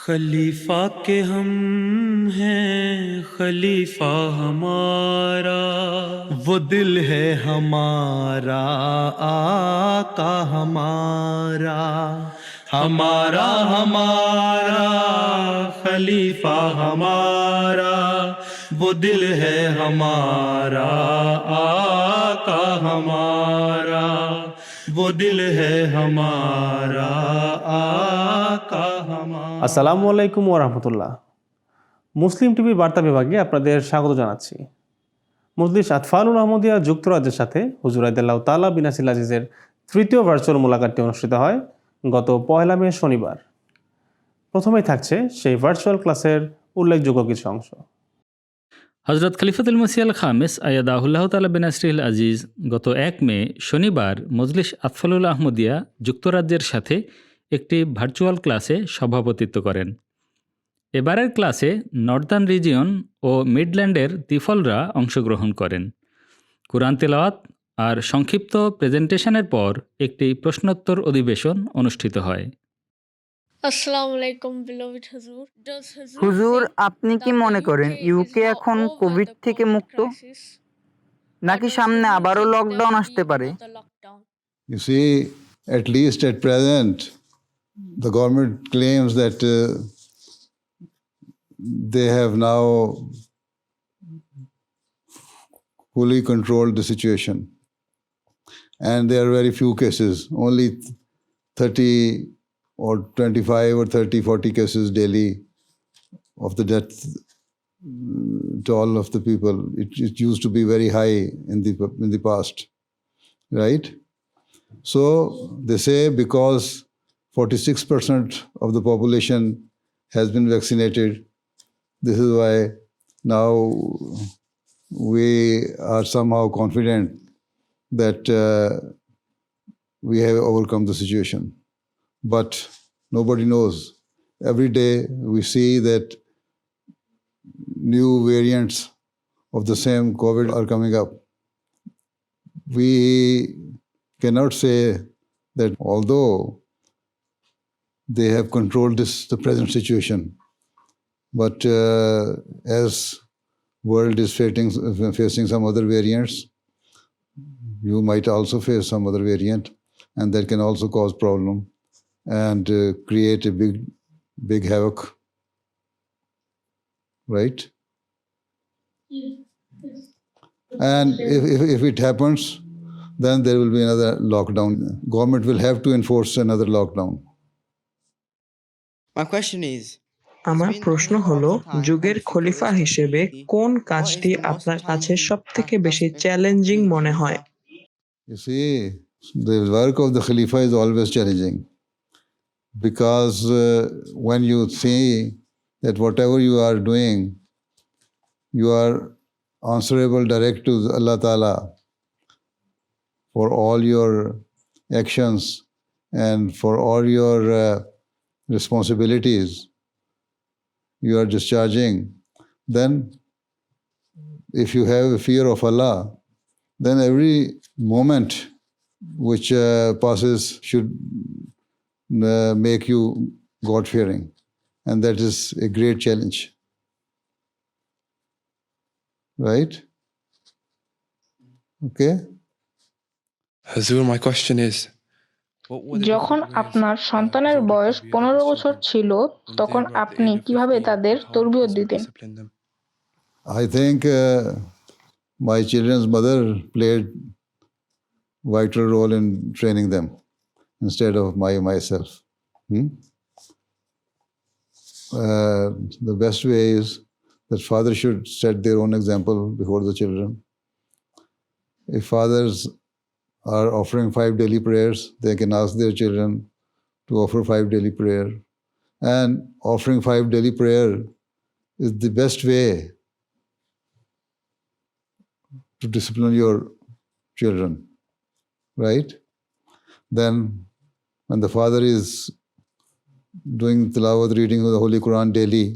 खलीफा के हम हैं खलीफा हमारा, वो दिल है हमारा आका हमारा, हमारा हमारा खलीफा हमारा, वो दिल है हमारा आका हमारा, वो दिल है हमारा आका हमारा। আসসালামু আলাইকুম ওয়া রাহমাতুল্লাহ। মুসলিম টিভির বার্তা বিভাগে আপনাদের স্বাগত জানাচ্ছি। মজলিস আতফালুল আহমদিয়া যুক্তরাজ্যের সাথে হুজুর আইদাল্লাহু তাআলা বিন নাসিল আজিজের তৃতীয় ভার্চুয়াল মোলাকাতটি অনুষ্ঠিত হয় গত ১ মে শনিবার। প্রথমেই থাকছে সেই ভার্চুয়াল ক্লাসের উল্লেখযোগ্য কিছু অংশ। হজরত খলিফাতুল মসিহ আল খামেস আয়াদাহুল্লাহ তাআলা বিন নাসরিল আজিজ গত ১ মে শনিবার মজলিস আতফালুল আহমদিয়া যুক্তরাজ্যের সাথে একটি ভার্চুয়াল ক্লাসে সভাপতিত্ব করেন। এবারের ক্লাসে নর্দার্ন রিজিয়ন ও মিডল্যান্ডের তিফলরা অংশগ্রহণ করেন। কুরআন তেলাওয়াত আর সংক্ষিপ্ত প্রেজেন্টেশনের পর একটি প্রশ্নোত্তর অধিবেশন অনুষ্ঠিত হয়। আসসালামু আলাইকুম beloved হুজুর, আপনি কি মনে করেন ইউকে এখন কোভিড থেকে মুক্ত, নাকি সামনে আবারও লকডাউন আসতে পারে? You see, at least at present, the government claims that they have now fully controlled the situation. And there are very few cases, only 30 or 25 or 30, 40 cases daily of the death toll of the people. It used to be very high in the past, right? So they say because 46% of the population has been vaccinated, this is why now we are somehow confident that we have overcome the situation. But nobody knows. Every day we see that new variants of the same COVID are coming up. We cannot say that although they have controlled the present situation, but as world is facing some other variants, you might also face some other variant, and that can also cause problem and create a big havoc, right? And if it happens, then there will be another lockdown. Government will have to enforce another lockdown. My question is, আমার প্রশ্ন হলো, যুগের খলিফা হিসেবে কোন কাজটি আপনার কাছে সবথেকে বেশি চ্যালেঞ্জিং মনে হয়? You see, the work of the Khalifa is always challenging because when you see that whatever you are doing, you are answerable direct to Allah Ta'ala for all your actions and for all your responsibilities you are discharging. Then if you have a fear of Allah, then every moment which passes should make you God-fearing. And that is a great challenge. Right? Okay? Hazur, my question is, যখন আপনার সন্তানের বয়স 15 বছর ছিল, তখন আপনি কিভাবে তাদের তরবিয়ত দিতেন? I think my children's mother played vital role in training them instead of myself. The best way is that father should set their own example before the children. If fathers are offering 5 daily prayers, they can ask their children to offer 5 daily prayer. And offering 5 daily prayer is the best way to discipline your children, right? Then when the father is doing tilawat, reading of the Holy Quran daily,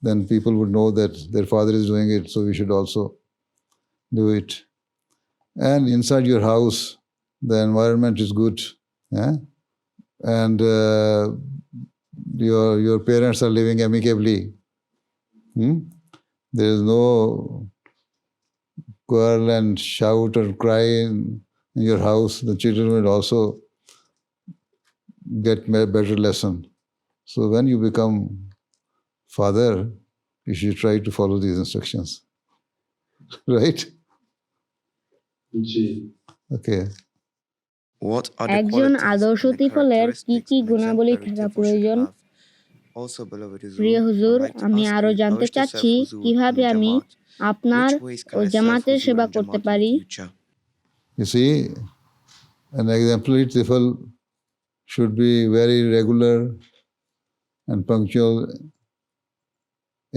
then people would know that their father is doing it, so we should also do it. And inside your house, the environment is good, and your parents are living amicably. There is no quarrel and shout or cry in your house. The children will also get a better lesson. So when you become father, you should try to follow these instructions. Right? Okay. একজন আদর্শ তিফলের কি কি গুণাবলী থাকা প্রয়োজন? প্রিয় হুজুর, আমি আরো জানতে চাচ্ছি কিভাবে আমি আপনার ও জামাতের সেবা করতে পারি। You see, an exemplary tifl should be very regular and punctual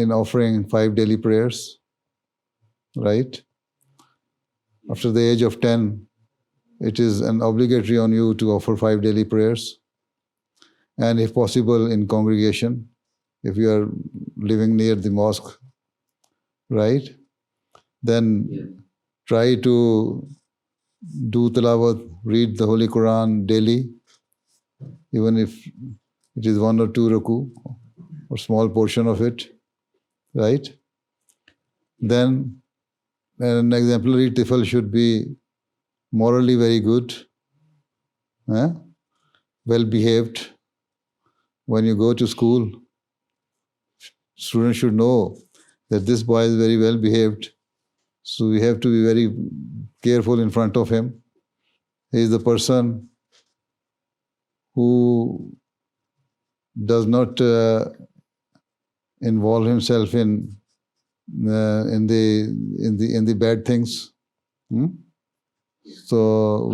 in offering 5 daily prayers, right? After the age of 10, it is an obligatory on you to offer 5 daily prayers. And if possible, in congregation, if you are living near the mosque, right? Then try to do tilawat, read the Holy Quran daily, even if it is 1 or 2 ruku, or small portion of it, right? Then an exemplary tifl should be morally very good, well behaved. When you go to school, students should know that this boy is very well behaved. So we have to be very careful in front of him. He is the person who does not involve himself in the bad things. So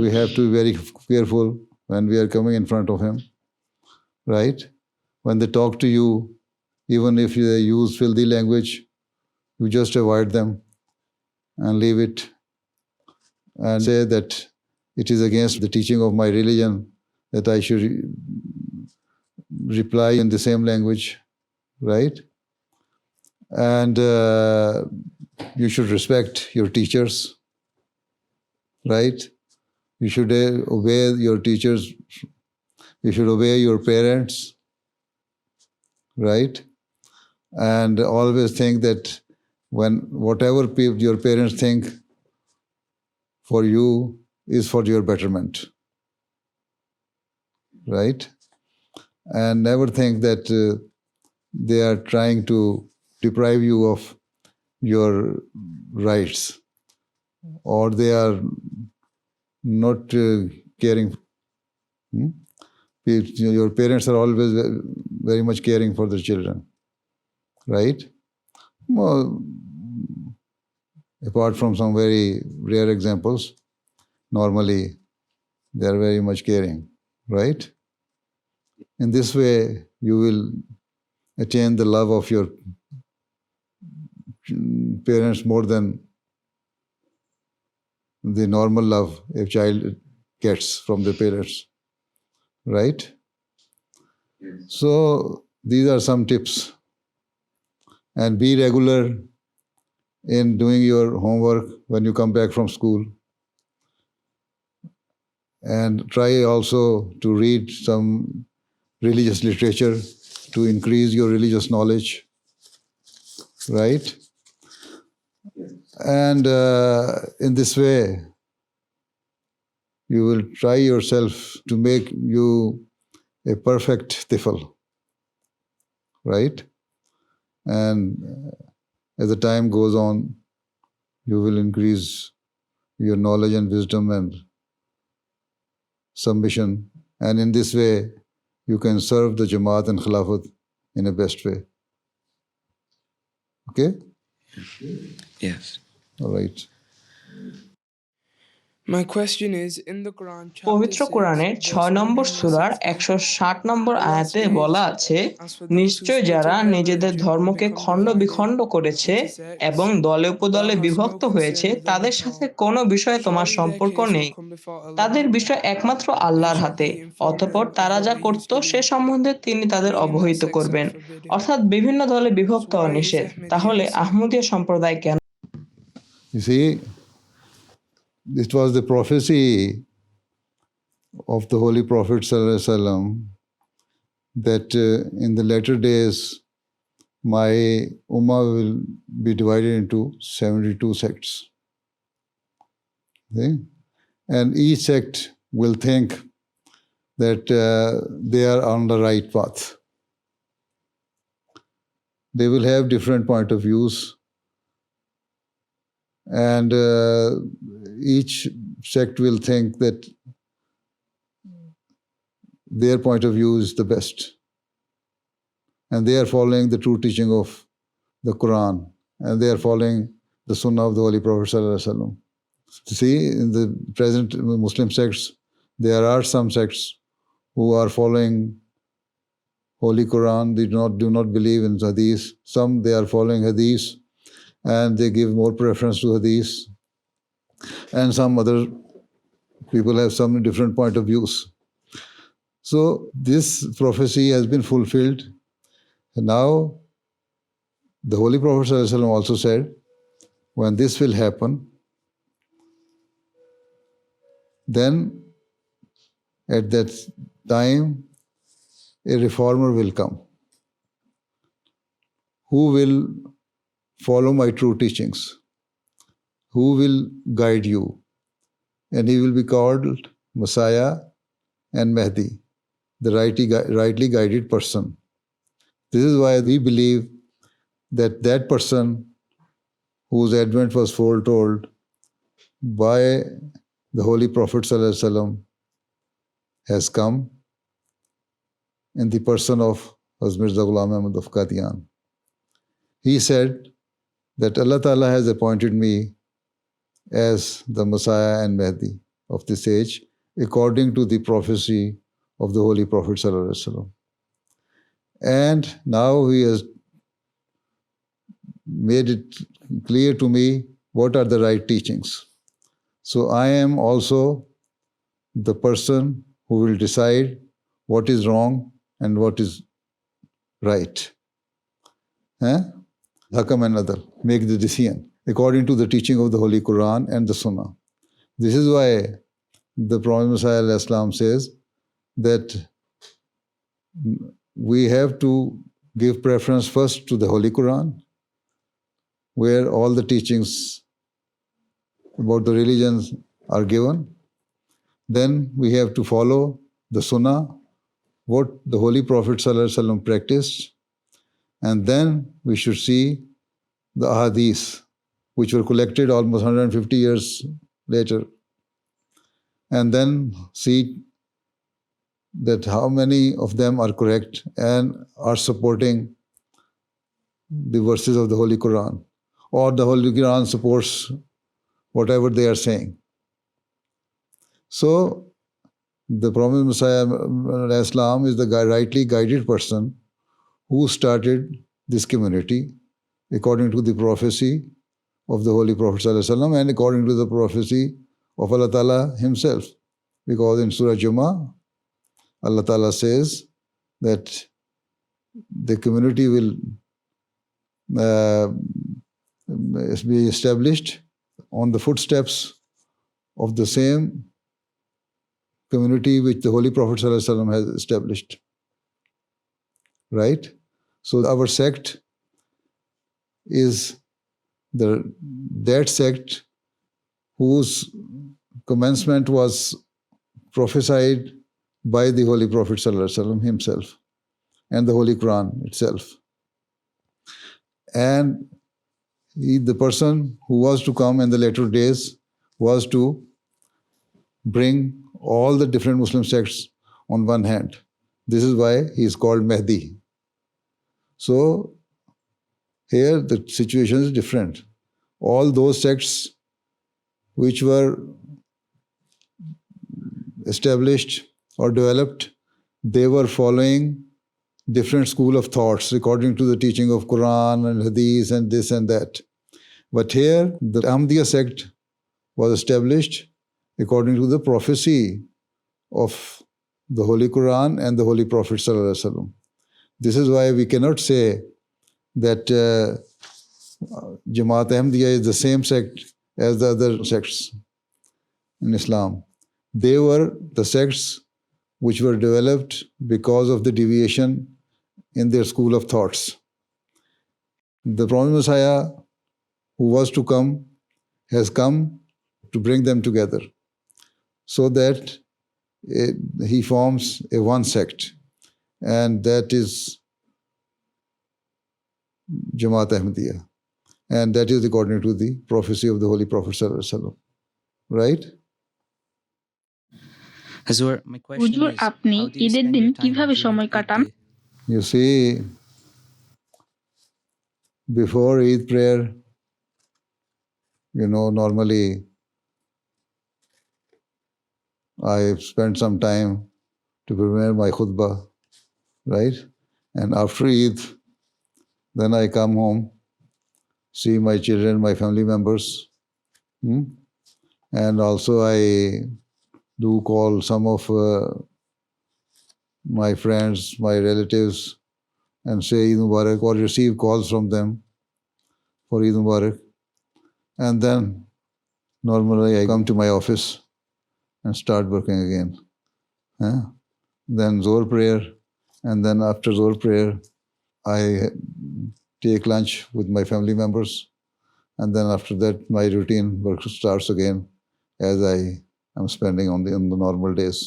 we have to be very careful when we are coming in front of him, right? When they talk to you, even if they use filthy language, you just avoid them and leave it and say that it is against the teaching of my religion that I should reply in the same language, right? And you should respect your teachers, right? You should obey your teachers. You should obey your parents, right? And always think that when whatever your parents think for you is for your betterment, right? And never think that they are trying to deprive you of your rights, or they are not caring. Your parents are always very much caring for their children, right? Well, apart from some very rare examples, normally they are very much caring, right? In this way, you will attain the love of your parents more than the normal love a child gets from the parents, right? So these are some tips. And be regular in doing your homework when you come back from school. And try also to read some religious literature to increase your religious knowledge, right? And in this way, you will try yourself to make you a perfect tifl, right? And as the time goes on, you will increase your knowledge and wisdom and submission. And in this way, you can serve the Jamaat and Khilafat in a best way. Okay? Yes. All right. My question is, in the Quran, পবিত্র কোরআনের 6 নম্বর সূরার 160 নম্বর আয়াতে বলা আছে, নিশ্চয় যারা নিজেদের ধর্মকে খণ্ড বিখণ্ড করেছে এবং দলে উপদলে বিভক্ত হয়েছে তাদের সাথে কোনো বিষয়ে তোমার সম্পর্ক নেই, তাদের বিষয় একমাত্র আল্লাহর হাতে, অতঃপর তারা যা করত সে সম্বন্ধে তিনি তাদের অবহিত করবেন। অর্থাৎ বিভিন্ন দলে বিভক্ত হওয়া নিষেধ। তাহলে আহমদিয়া সম্প্রদায় কেন? You see, it was the prophecy of the Holy Prophet ﷺ that in the latter days, my Ummah will be divided into 72 sects. Okay? And each sect will think that they are on the right path. They will have different point of views, and each sect will think that their point of view is the best. And they are following the true teaching of the Quran, and they are following the Sunnah of the Holy Prophet Sallallahu Alaihi Wasallam. See, in the present Muslim sects, there are some sects who are following Holy Quran. They do not believe in Hadith. Some, they are following Hadith, and they give more preference to Hadith. And some other people have some different point of views. So this prophecy has been fulfilled. And now, the Holy Prophet Sallallahu Alaihi Wasallam also said, when this will happen, then at that time, a reformer will come who will follow my true teachings, who will guide you, and he will be called Messiah and Mahdi, the rightly guided person. This is why we believe that that person whose advent was foretold by the Holy Prophet Sallallahu Alaihi Wasallam has come in the person of Hazrat Mirza Ghulam Ahmad of Qadian. He said that Allah Ta'ala has appointed me as the Messiah and Mahdi of this age, according to the prophecy of the Holy Prophet Sallallahu Alaihi Wasallam. And now he has made it clear to me what are the right teachings. So I am also the person who will decide what is wrong and what is right. Hakam and Adal, make the decision according to the teaching of the Holy Quran and the Sunnah. This is why the Prophet Messiah al-Islam says that we have to give preference first to the Holy Quran, where all the teachings about the religions are given. Then we have to follow the Sunnah, what the Holy Prophet Sallallahu Alaihi Wasallam practiced, and then we should see the ahadith, which were collected almost 150 years later, and then see that how many of them are correct and are supporting the verses of the Holy Quran, or the Holy Quran supports whatever they are saying. So, the Prophet Messiah Islam is the rightly guided person who started this community according to the prophecy of the Holy Prophet ﷺ and according to the prophecy of Allah Ta'ala Himself. Because in Surah Jummah, Allah Ta'ala says that the community will be established on the footsteps of the same community which the Holy Prophet ﷺ has established. Right? So our sect is that sect whose commencement was prophesied by the Holy Prophet ﷺ himself and the Holy Quran itself. And the person who was to come in the later days was to bring all the different Muslim sects on one hand. This is why he is called Mahdi. So here the situation is different. All those sects which were established or developed, they were following different school of thoughts according to the teaching of Quran and Hadith and this and that. But here the Ahmadiyya sect was established according to the prophecy of the Holy Quran and the Holy Prophet Sallallahu Alaihi Wasallam. This is why we cannot say that Jamaat Ahmadiyya is the same sect as the other sects in Islam. They were the sects which were developed because of the deviation in their school of thoughts. The promised Messiah who was to come has come to bring them together so that he forms a one sect, and that is Jamaat Ahmadiyya, and that is according to the prophecy of the Holy Prophet Sallallahu Alaihi Wasallam. Right? হুজুর, আপনি ঈদের দিন কিভাবে সময় কাটান? You see, before Eid prayer, normally I spend some time to prepare my khutbah, right? And after Eid, then I come home, see my children, my family members, and also I do call some of my friends, my relatives, and say Eid Mubarak, or receive calls from them for Eid Mubarak. And then normally I come to my office and start working again. Then Zohr prayer, and then after Zohr prayer, I take lunch with my family members, and then after that my routine work starts again as I am spending on the normal days.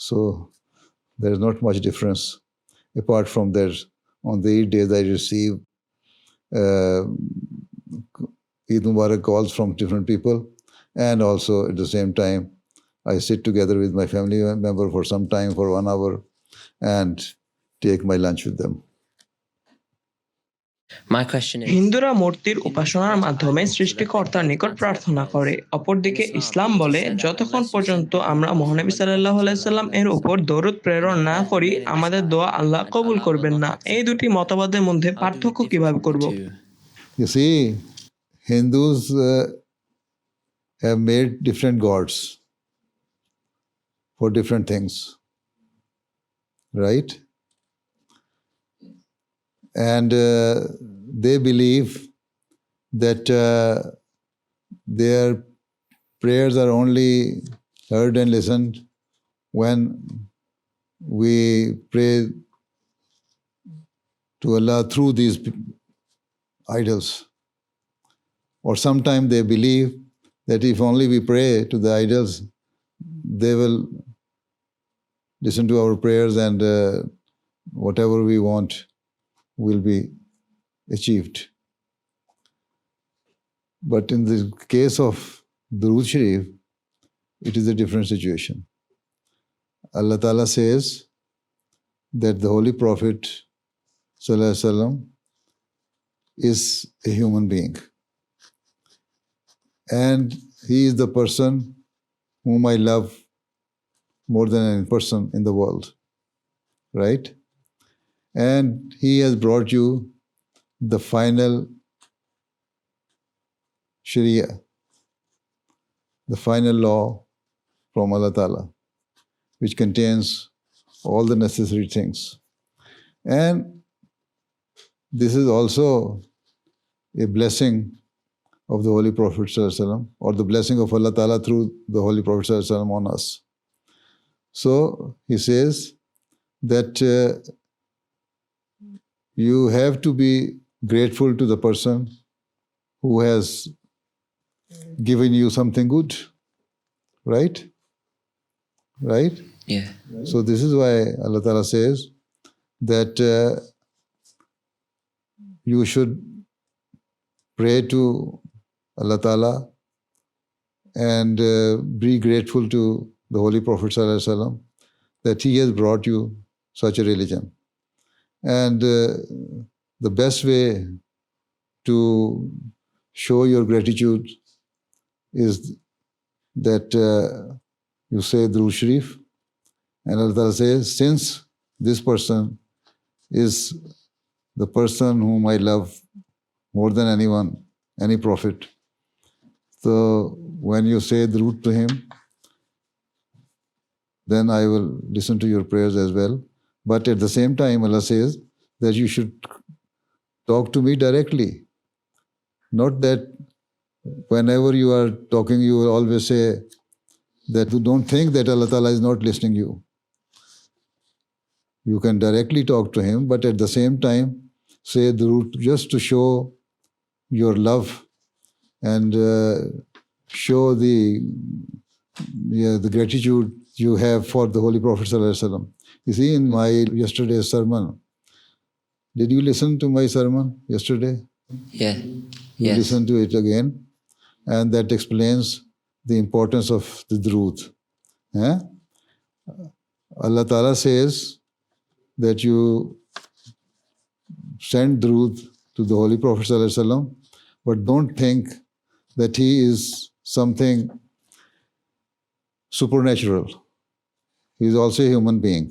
So there is not much difference. Apart from that, on the Eid days I receive Eid Mubarak calls from different people, and also at the same time I sit together with my family member for some time, for 1 hour, and take my lunch with them. হিন্দুরা মূর্তির উপাসনার মাধ্যমে সৃষ্টিকর্তার নিকট প্রার্থনা করে। অপরদিকে ইসলাম বলে, যতক্ষণ পর্যন্ত আমরা মহানবী সাল্লাল্লাহু আলাইহি সাল্লাম এর উপর দরুদ প্রেরণ না করি, আমাদের দোয়া আল্লাহ কবুল করবেন না। এই দুটি মতবাদের মধ্যে পার্থক্য কিভাবে করব? You see, Hindus have made different gods for different things, right? And they believe that their prayers are only heard and listened when we pray to Allah through these idols. Or sometimes they believe that if only we pray to the idols, they will listen to our prayers, and whatever we want will be achieved. But in the case of Durood Sharif, it is a different situation. Allah Ta'ala says that the Holy Prophet Sallallahu Alaihi Wasallam is a human being, and he is the person whom I love more than any person in the world, right? And he has brought you the final Sharia, the final law from Allah Ta'ala, which contains all the necessary things. And this is also a blessing of the Holy Prophet Sallallahu Alaihi Wasallam, or the blessing of Allah Ta'ala through the Holy Prophet Sallallahu Alaihi Wasallam on us. So he says that you have to be grateful to the person who has given you something good, right? Right? Yeah. So this is why Allah Ta'ala says that you should pray to Allah Ta'ala and be grateful to the Holy Prophet Sallallahu Alaihi Wasallam that he has brought you such a religion. And the best way to show your gratitude is that you say Durood Sharif, and Allah Ta'ala says, since this person is the person whom I love more than anyone, any prophet, so when you say Durood to him, then I will listen to your prayers as well. But at the same time, Allah says that you should talk to me directly. Not that whenever you are talking, you will always say that you don't think that Allah Ta'ala is not listening you. You can directly talk to him, but at the same time, say Durud just to show your love and show the gratitude you have for the Holy Prophet Sallallahu Alaihi Wasallam. You see, in my yesterday's sermon, did you listen to my sermon yesterday? Yeah. You listen to it again, and that explains the importance of the Durud. Allah Ta'ala says that you send Durud to the Holy Prophet Sallallahu Alaihi Wasallam, but don't think that he is something supernatural. He is also a human being.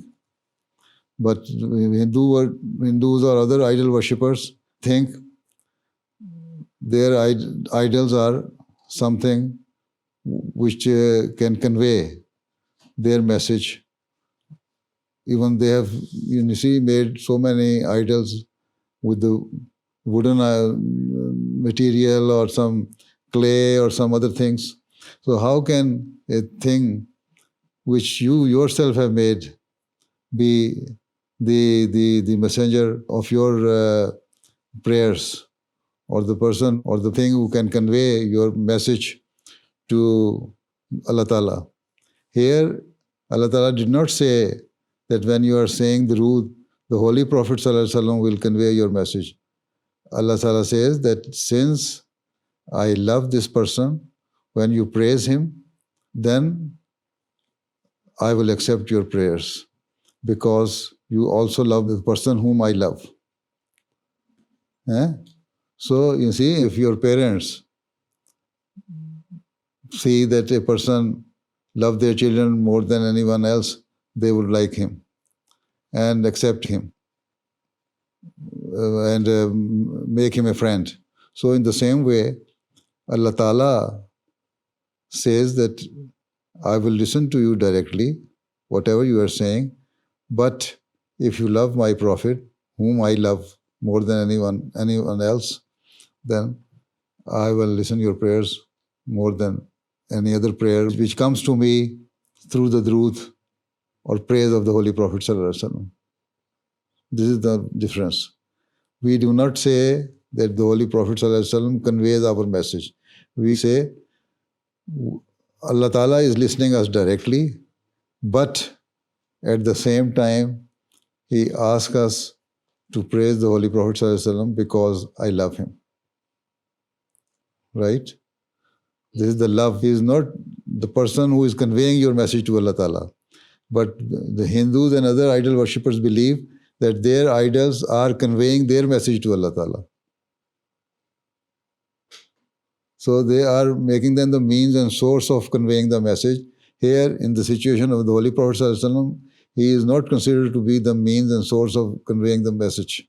But Hindus or other idol worshippers think their idols are something which can convey their message. Even they have, made so many idols with the wooden material or some clay or some other things. So how can a thing which you yourself have made be the messenger of your prayers, or the person or the thing who can convey your message to Allah Ta'ala? Here, Allah Ta'ala did not say that when you are saying Durud, the Holy Prophet Sallallahu Alaihi Wasallam will convey your message. Allah Ta'ala says that since I love this person, when you praise him, then I will accept your prayers, because you also love the person whom I love. So, you see, if your parents see that a person loves their children more than anyone else, they would like him and accept him and make him a friend. So in the same way, Allah Ta'ala says that I will listen to you directly, whatever you are saying, but if you love my Prophet, whom I love more than anyone else, then I will listen your prayers more than any other prayer which comes to me through the Durud or praise of the Holy Prophet Sallallahu Alaihi Wasallam. This is the difference. We do not say that the Holy Prophet Sallallahu Alaihi Wasallam conveys our message. We say Allah Ta'ala is listening us directly, but at the same time, He asks us to praise the Holy Prophet Sallallahu Alaihi Wasallam because I love him. Right? This is the love. He is not the person who is conveying your message to Allah Ta'ala. But the Hindus and other idol worshippers believe that their idols are conveying their message to Allah Ta'ala. So they are making them the means and source of conveying the message. Here, in the situation of the Holy Prophet Sallallahu Alaihi Wasallam, he is not considered to be the means and source of conveying the message.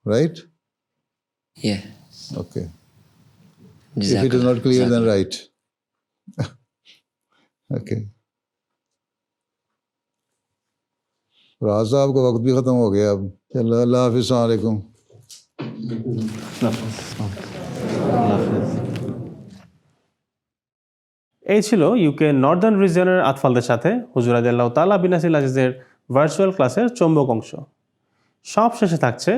Right? Yeah. Okay. If it is not clear, then right. Okay. राज साहब का वक्त भी ख़त्म हो गया अब। चलो अल्लाह हाफ़िज़, अस्सलाम वालेकुम। এই ছিল ইউকে নর্দার্ন রিজিয়নের আতফালদের সাথে হুজুর রাদিয়াল্লাহু তাআলা বিন নাসির আজিজের ভার্চুয়াল ক্লাসের চৌম্বক অংশ। সব শেষে থাকছে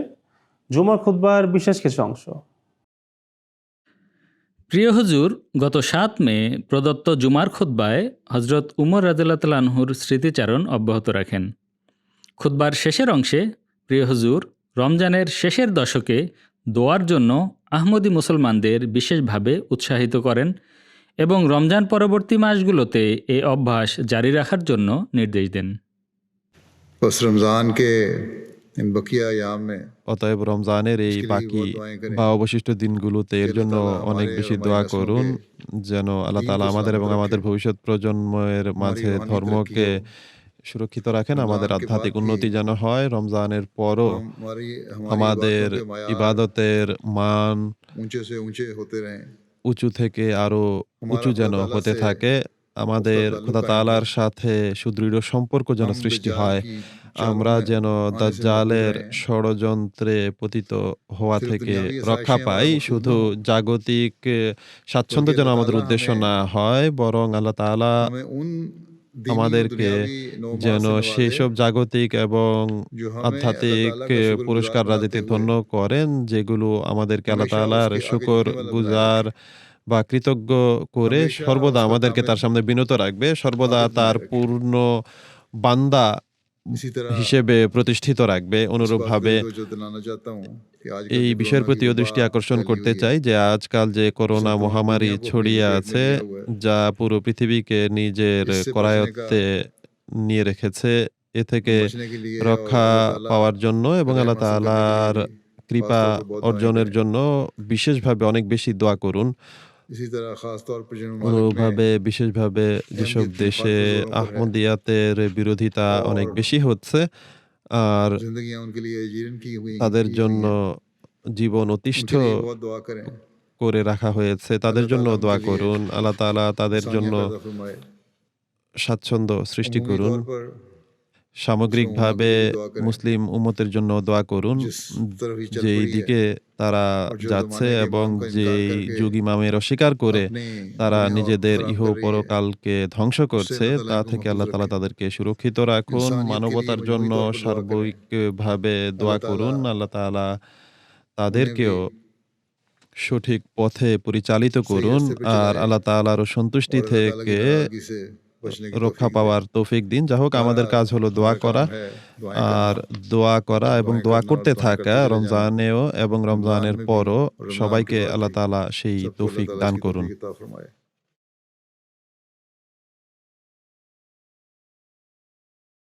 জুমার খুতবার বিশেষ কিছু অংশ। প্রিয় হুজুর, গত 7 মে প্রদত্ত জুমার খুতবায় হজরত উমর রাদিয়াল্লাহু তাআলা আনহুর স্মৃতিচারণ অব্যাহত রাখেন। খুতবার শেষের অংশে প্রিয় হুজুর রমজানের শেষের দশকে দোয়ার জন্য আহমদী মুসলমানদের বিশেষভাবে উৎসাহিত করেন এবং রমজান পরবর্তী মাসগুলোতে এই অভ্যাস জারি রাখার জন্য নির্দেশ দেন। অতএব রমজানের এই বাকি বা অবশিষ্ট দিনগুলোতে এর জন্য অনেক বেশি দোয়া করুন, যেন আল্লাহ তাআলা আমাদের এবং আমাদের ভবিষ্যৎ প্রজন্মের মাঝে ধর্মকে সুরক্ষিত রাখেন, আমাদের আধ্যাত্মিক উন্নতি যেন হয়। রমজানের পরও আমাদের ইবাদতের মান উঁচু থেকে আরো উঁচু যেন হতে থাকে, আমাদের খোদা তাআলার সাথে সুদৃঢ় সম্পর্ক যেন সৃষ্টি হয়, আমরা যেন দাজ্জালের ষড়যন্ত্রে পতিত হওয়া থেকে রক্ষা পাই। শুধু জাগতিক স্বাচ্ছন্দ্য যেন আমাদের উদ্দেশ্য না হয়, বরং আল্লাহ তাআলা আমাদেরকে যেন সেসব জাগতিক এবং আধ্যাত্মিক পুরস্কার রাজিতে ধন্য করেন, যেগুলো আমাদেরকে আল্লাহ তাআলার শুকর গুজার বা কৃতজ্ঞ করে সর্বদা আমাদেরকে তার সামনে বিনত রাখবে, সর্বদা তার পূর্ণ বান্দা হিসেবে প্রতিষ্ঠিত রাখবে। অনুরূপভাবে এই বিষয়ের প্রতিও দৃষ্টি আকর্ষণ করতে চাই যে আজকাল যে করোনা মহামারী ছড়িয়ে আছে, যা পুরো পৃথিবীকে নিজের করায়ত্তে নিয়ে রেখেছে, এ থেকে রক্ষা পাওয়ার জন্য এবং আল্লাহ তাআলার কৃপা অর্জনের জন্য বিশেষভাবে অনেক বেশি দোয়া করুন। অনুরূপভাবে বিশেষভাবে যেসব দেশে আহমদিয়াতের বিরোধিতা অনেক বেশি হচ্ছে আর তাদের জন্য জীবন অতিষ্ঠ করে রাখা হয়েছে, তাদের জন্য দোয়া করুন। আল্লাহ তাআলা তাদের জন্য স্বাচ্ছন্দ্য সৃষ্টি করুন। সামগ্রিকভাবে মুসলিম উম্মতের জন্য দোয়া করুন, যেই দিকে তারা যাচ্ছে এবং যেই যুগ ইমামের অস্বীকার করে তারা নিজেদের ইহ পরকালকে ধ্বংস করছে, তা থেকে আল্লাহ তাআলা তাদেরকে সুরক্ষিত রাখুন। মানবতার জন্য সার্বিকভাবে দোয়া করুন, আল্লাহ তাআলা তাদেরকেও সঠিক পথে পরিচালিত করুন আর আল্লাহ তাআলার সন্তুষ্টি থেকে রক্ষা পাওয়ার তৌফিক দিন। যা হোক, আমাদের কাজ হলো দোয়া করা আর দোয়া করা এবং দোয়া করতে থাকা রমজানেও এবং রমজানের পরও। সবাইকে আল্লাহ তাআলা সেই তৌফিক দান করুন।